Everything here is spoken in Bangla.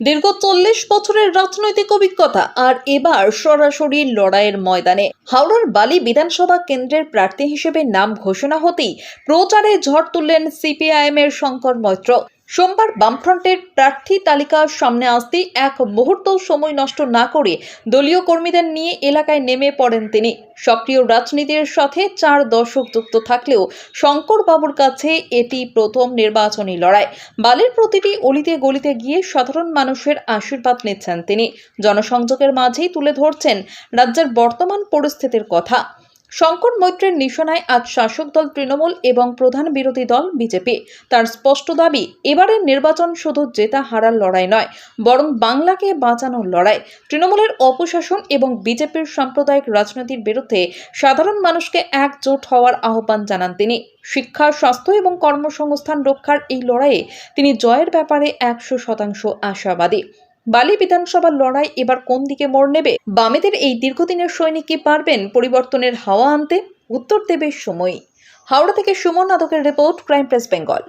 দীর্ঘ 40 বছরের রাজনৈতিক অভিজ্ঞতা আর এবার সরাসরি লড়াইয়ের ময়দানে হাওড়ার বালি বিধানসভা কেন্দ্রের প্রার্থী হিসেবে নাম ঘোষণা হতেই প্রচারে ঝড় তুললেন সিপিআইএম-এর শঙ্কর মৈত্র। সোমবার বামফ্রন্টের প্রার্থী তালিকা সামনে আসতেই এক মুহূর্ত সময় নষ্ট না করে দলীয় কর্মীদের নিয়ে এলাকায় নেমে পড়েন তিনি। সক্রিয় রাজনীতির সাথে 4 দশক যুক্ত থাকলেও শঙ্কর বাবুর কাছে এটি প্রথম নির্বাচনী লড়াই। বালির প্রতিটি অলিতে গলিতে গিয়ে সাধারণ মানুষের আশীর্বাদ নিচ্ছেন তিনি। জনসংযোগের মাঝেই তুলে ধরছেন রাজ্যের বর্তমান পরিস্থিতির কথা। শঙ্কর মৈত্রের নিশানায় আজ শাসক দল তৃণমূল এবং প্রধান বিরোধী দল বিজেপি। তার স্পষ্ট দাবি, এবারের নির্বাচন শুধু জেতা হারার লড়াই নয়, বরং বাংলাকে বাঁচানোর লড়াই। তৃণমূলের অপশাসন এবং বিজেপির সাম্প্রদায়িক রাজনীতির বিরুদ্ধে সাধারণ মানুষকে একজোট হওয়ার আহ্বান জানান তিনি। শিক্ষা, স্বাস্থ্য এবং কর্মসংস্থান রক্ষার এই লড়াইয়ে তিনি জয়ের ব্যাপারে 100% আশাবাদী। বালি বিধানসভার লড়াই এবার কোন দিকে মোড় নেবে? বামেদের এই দীর্ঘদিনের সৈনিক কি পারবেন পরিবর্তনের হাওয়া আনতে? উত্তর দেবে সময়। হাওড়া থেকে সুমন আদকের রিপোর্ট, ক্রাইম প্রেস বেঙ্গল।